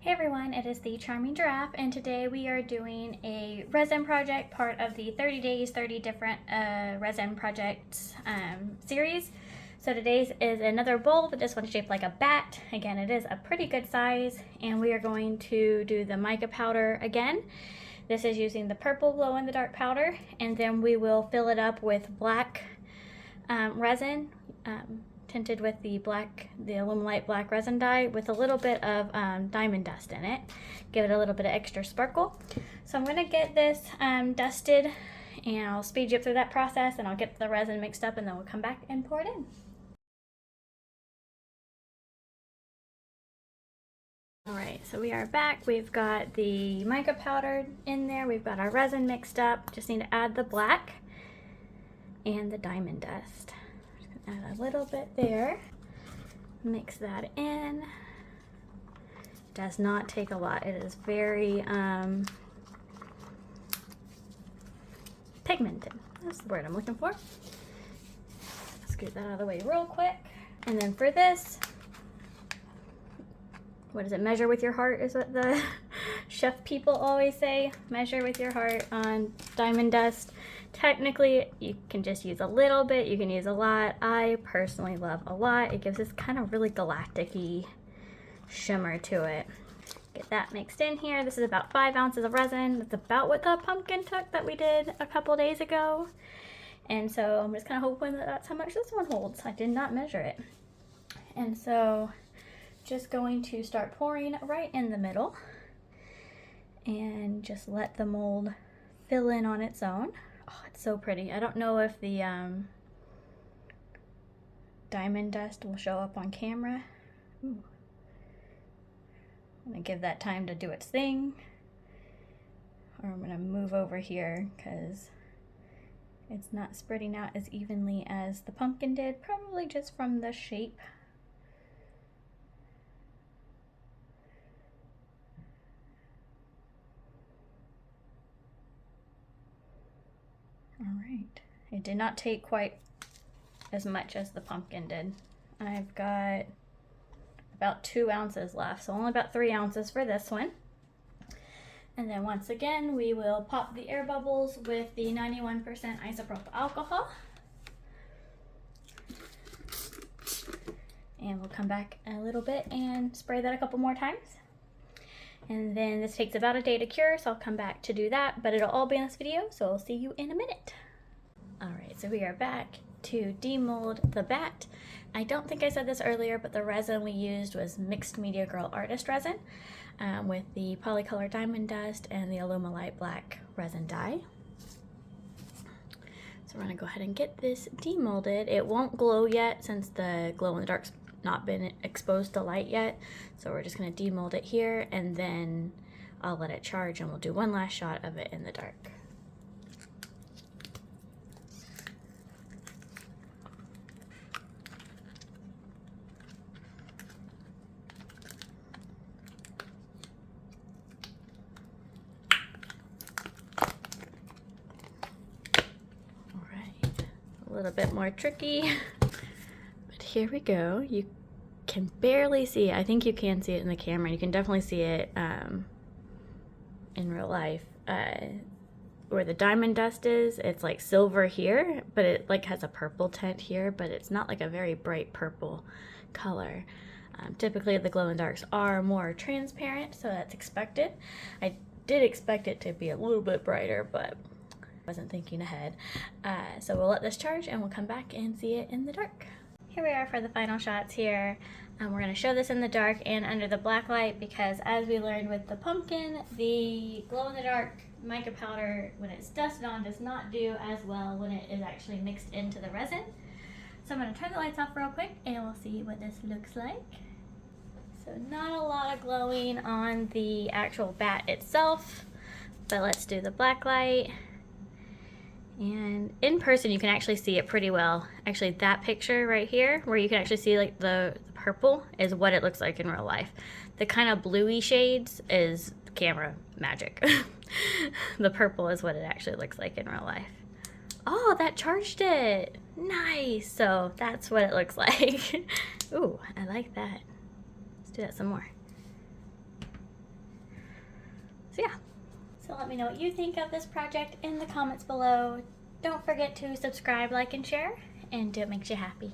Hey everyone, it is the Charming Giraffe, and today we are doing a resin project, part of the 30 days, 30 different resin projects series. So today's is another bowl, but this one's shaped like a bat. Again, it is a pretty good size, and we are going to do the mica powder again. This is using the purple glow-in-the-dark powder, and then we will fill it up with black resin, tinted with the Illuminate black resin dye with a little bit of diamond dust in it. Give it a little bit of extra sparkle. So I'm going to get this dusted, and I'll speed you up through that process, and I'll get the resin mixed up, and then we'll come back and pour it in. Alright, so we are back. We've got the mica powder in there. We've got our resin mixed up. Just need to add the black and the diamond dust. Add a little bit there, mix that in. Does not take a lot. It is very pigmented. That's the word I'm looking for. Scoot that out of the way real quick. And then for this, what is it? Measure with your heart is what the chef people always say. Measure with your heart on diamond dust. Technically, you can just use a little bit, you can use a lot. I personally love a lot. It gives this kind of really galactic-y shimmer to it. Get that mixed in here. This is about 5 ounces of resin. That's about what the pumpkin took that we did a couple days ago. And so I'm just kind of hoping that that's how much this one holds. I did not measure it. And so just going to start pouring right in the middle and just let the mold fill in on its own. Oh, it's so pretty. I don't know if the diamond dust will show up on camera. Ooh. I'm gonna give that time to do its thing. Or I'm gonna move over here because it's not spreading out as evenly as the pumpkin did, probably just from the shape. Alright, it did not take quite as much as the pumpkin did. I've got about 2 ounces left, so only about 3 ounces for this one. And then once again, we will pop the air bubbles with the 91% isopropyl alcohol. And we'll come back a little bit and spray that a couple more times. And then this takes about a day to cure, so I'll come back to do that, but it'll all be in this video, so I'll see you in a minute. Alright, so we are back to demold the bat. I don't think I said this earlier, but the resin we used was Mixed Media Girl Artist resin with the Polycolor Diamond Dust and the Illuminate black resin dye. So we're going to go ahead and get this demolded. It won't glow yet since the glow-in-the-dark's not been exposed to light yet, so we're just going to demold it here, and then I'll let it charge and we'll do one last shot of it in the dark. Alright, a little bit more tricky. Here we go. You can barely see it. I think you can see it in the camera. You can definitely see it in real life. Where the diamond dust is, it's like silver here, but it like has a purple tint here, but it's not like a very bright purple color. Typically the glow-in-darks are more transparent, so that's expected. I did expect it to be a little bit brighter, but I wasn't thinking ahead. So we'll let this charge and we'll come back and see it in the dark. Here we are for the final shots here. We're going to show this in the dark and under the black light because, as we learned with the pumpkin, the glow-in-the-dark mica powder, when it's dusted on, does not do as well when it is actually mixed into the resin. So I'm going to turn the lights off real quick and we'll see what this looks like. So not a lot of glowing on the actual bat itself, but let's do the black light. And in person you can actually see it pretty well. Actually, that picture right here where you can actually see like the purple is what it looks like in real life. The kind of bluey shades is camera magic. The purple is what it actually looks like in real life. Oh, that charged it. Nice. So that's what it looks like. Ooh, I like that. Let's do that some more. So yeah. So let me know what you think of this project in the comments below. Don't forget to subscribe, like, and share, and do what makes you happy.